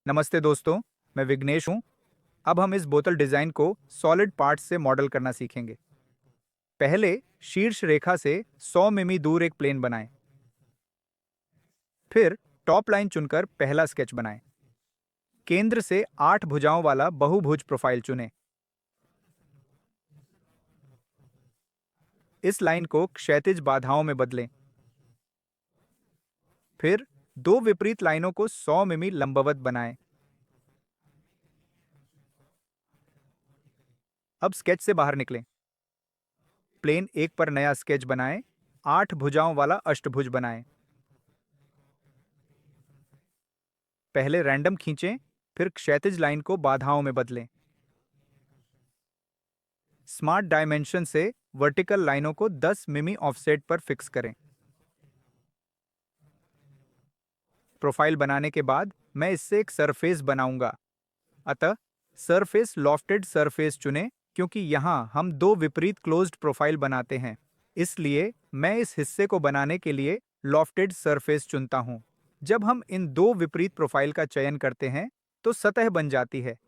नमस्ते दोस्तों, मैं विघ्नेश हूँ। अब हम इस बोतल डिजाइन को सॉलिड पार्ट्स से मॉडल करना सीखेंगे। पहले शीर्ष रेखा से 100 मिमी दूर एक प्लेन बनाएं। फिर टॉप लाइन चुनकर पहला स्केच बनाएं। केंद्र से 8 भुजाओं वाला बहुभुज प्रोफाइल चुनें। इस लाइन को क्षैतिज बाधाओं में बदलें। फिर दो विपरीत लाइनों को 100 मिमी लंबवत बनाएं। अब स्केच से बाहर निकलें। प्लेन एक पर नया स्केच बनाएं। 8 भुजाओं वाला अष्टभुज बनाएं। पहले रैंडम खींचें, फिर क्षैतिज लाइन को बाधाओं में बदलें। स्मार्ट डायमेंशन से वर्टिकल लाइनों को 10 मिमी ऑफसेट पर फिक्स करें। प्रोफाइल बनाने के बाद मैं इससे एक सरफेस बनाऊंगा। अतः सरफेस लॉफ्टेड सरफेस चुनें, क्योंकि यहां हम दो विपरीत क्लोज्ड प्रोफाइल बनाते हैं। इसलिए मैं इस हिस्से को बनाने के लिए लॉफ्टेड सरफेस चुनता हूं। जब हम इन दो विपरीत प्रोफाइल का चयन करते हैं तो सतह बन जाती है।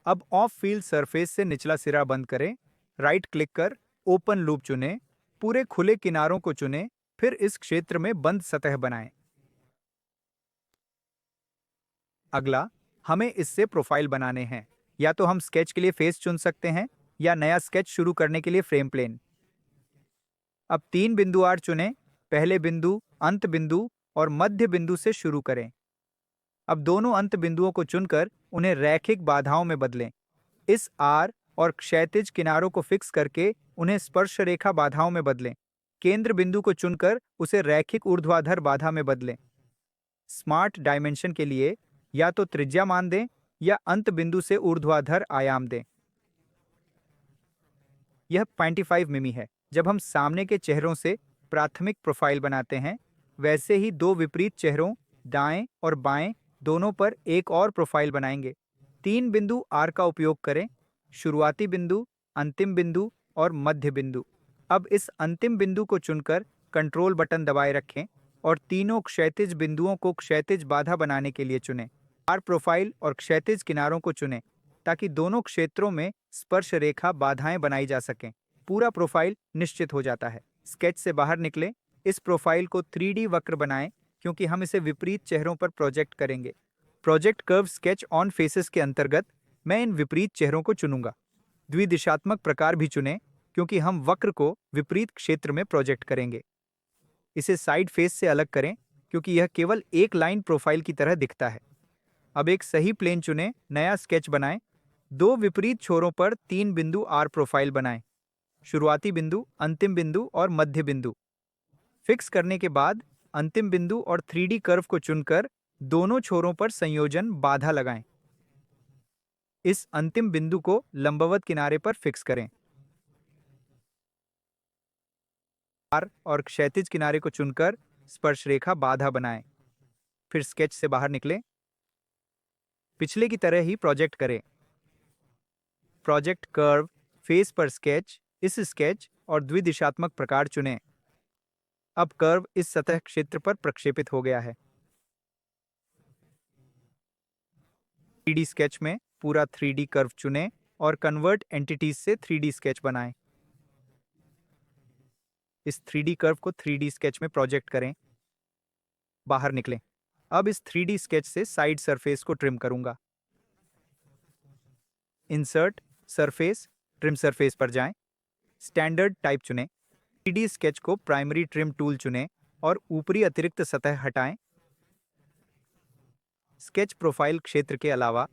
अब ऑफ फील्ड सरफेस से निचला सिरा बंद करें। राइट क्लिक कर ओपन लूप चुनें। पूरे खुले किनारों को चुनें, फिर इस क्षेत्र में बंद सतह बनाएं। अगला हमें इससे प्रोफाइल बनाने हैं। या तो हम स्केच के लिए फेस चुन सकते हैं या नया स्केच शुरू करने के लिए फ्रेम प्लेन। अब 3 बिंदु आर चुनें। पहले बिंदु, अंत बिंदु और मध्य बिंदु से शुरू करें। अब दोनों अंत बिंदुओं को चुनकर उन्हें रैखिक बाधाओं में बदलें। इस आर और क्षैतिज किनारों को फिक्स करके उन्हें स्पर्श रेखा बाधाओं में बदलें। केंद्र बिंदु को चुनकर उसे रैखिक ऊर्ध्वाधर बाधा में बदलें। स्मार्ट डायमेंशन के लिए या तो त्रिज्या मान दें या अंत बिंदु से ऊर्ध्वाधर आयाम दें। यह 25 मिमी है। जब हम सामने के चेहरों से प्राथमिक प्रोफाइल बनाते हैं, वैसे ही दो विपरीत चेहरों दाएं और बाएं दोनों पर एक और प्रोफाइल बनाएंगे। 3 बिंदु आर का उपयोग करें। शुरुआती बिंदु, अंतिम बिंदु और मध्य बिंदु। अब इस अंतिम बिंदु को चुनकर कंट्रोल बटन दबाए रखें और तीनों क्षैतिज बिंदुओं को क्षैतिज बाधा बनाने के लिए चुनें। आर प्रोफाइल और क्षैतिज किनारों को चुनें ताकि दोनों क्षेत्रों में स्पर्श रेखा बाधाएं बनाई जा सकें। पूरा प्रोफाइल निश्चित हो जाता है। स्केच से बाहर निकलें। इस प्रोफाइल को 3D वक्र बनाएं, क्योंकि हम इसे विपरीत चेहरों पर प्रोजेक्ट करेंगे। Project curve sketch on faces के अंतर्गत मैं इन विपरीत चेहरों को चुनूंगा। द्विदिशात्मक प्रकार भी चुनें, क्योंकि हम वक्र को विपरीत क्षेत्र में प्रोजेक्ट करेंगे। इसे साइड फेस से अलग करें, क्योंकि यह केवल एक लाइन प्रोफाइल की तरह दिखता है। अब एक सही प्लेन चुनें, नया स्केच बनाएं। दो विपरीत छोरों पर 3 बिंदु आर प्रोफाइल बनाएं। शुरुआती बिंदु, अंतिम बिंदु और मध्य बिंदु फिक्स करने के बाद अंतिम बिंदु और 3D कर्व को चुनकर दोनों छोरों पर संयोजन बाधा लगाएं। इस अंतिम बिंदु को लंबवत किनारे पर फिक्स करें। आर और क्षैतिज किनारे को चुनकर स्पर्श रेखा बाधा बनाएं। फिर स्केच से बाहर निकलें। पिछले की तरह ही प्रोजेक्ट करें। प्रोजेक्ट कर्व फेस पर स्केच, इस स्केच और द्विदिशात्मक प्रकार चुनें। अब कर्व इस सतह क्षेत्र पर प्रक्षेपित हो गया है। 3D स्केच में पूरा 3D कर्व चुनें और कन्वर्ट एंटिटीज से 3D स्केच बनाएं। इस 3D कर्व को 3D स्केच में प्रोजेक्ट करें। बाहर निकलें। अब इस 3D स्केच से साइड सरफेस को ट्रिम करूंगा। इंसर्ट सरफेस, ट्रिम सरफेस पर जाएं। स्टैंडर्ड टाइप चुनें। 3D स्केच को प्राइमरी ट्रिम टूल चुनें और ऊपरी अतिरिक्त सतह हटाएं। स्केच प्रोफाइल क्षेत्र के अलावा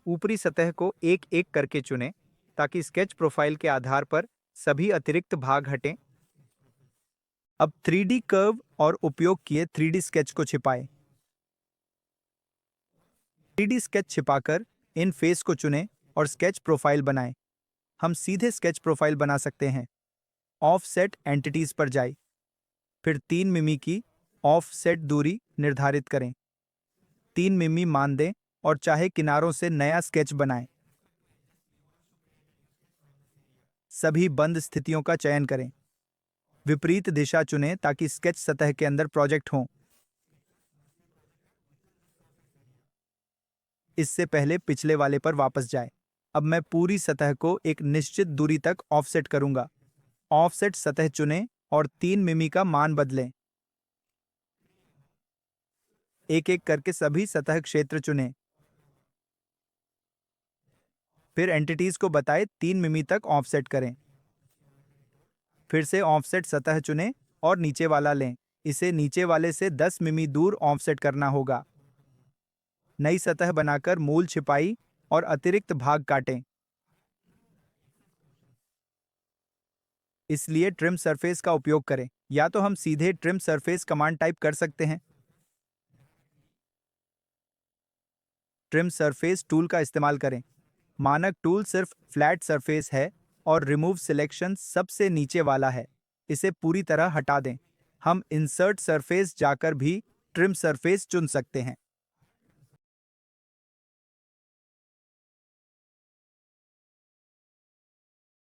ऊपरी सतह को एक एक करके चुनें, ताकि स्केच प्रोफाइल के आधार पर सभी अतिरिक्त भाग हटें। अब 3D कर्व और उपयोग किए 3D स्केच को छिपाएं। 3D स्केच छिपाकर इन फेस को चुनें और स्केच प्रोफाइल बनाएं। हम सीधे स्केच प्रोफाइल बना सकते हैं। ऑफसेट एंटिटीज पर जाएं, फिर 3 मिमी की ऑफसेट दूरी निर्धारित करें। 3 मिमी मान दें और चाहे किनारों से नया स्केच बनाएं। सभी बंद स्थितियों का चयन करें। विपरीत दिशा चुनें ताकि स्केच सतह के अंदर प्रोजेक्ट हो। इससे पहले पिछले वाले पर वापस जाए। अब मैं पूरी सतह को एक निश्चित दूरी तक ऑफसेट करूंगा। ऑफसेट सतह चुनें और 3 मिमी का मान बदलें। एक एक करके सभी सतह क्षेत्र चुनें। फिर एंटिटीज को बताए 3 मिमी तक ऑफसेट करें। फिर से ऑफसेट सतह चुनें और नीचे वाला लें। इसे नीचे वाले से 10 मिमी दूर ऑफसेट करना होगा। नई सतह बनाकर मूल छिपाई और अतिरिक्त भाग काटें। इसलिए ट्रिम सरफेस का उपयोग करें, या तो हम सीधे ट्रिम सरफेस कमांड टाइप कर सकते हैं। ट्रिम सरफेस टूल का इस्तेमाल करें। मानक टूल सिर्फ फ्लैट सरफेस है और रिमूव सिलेक्शन सबसे नीचे वाला है। इसे पूरी तरह हटा दें। हम इंसर्ट सरफेस जाकर भी ट्रिम सरफेस चुन सकते हैं।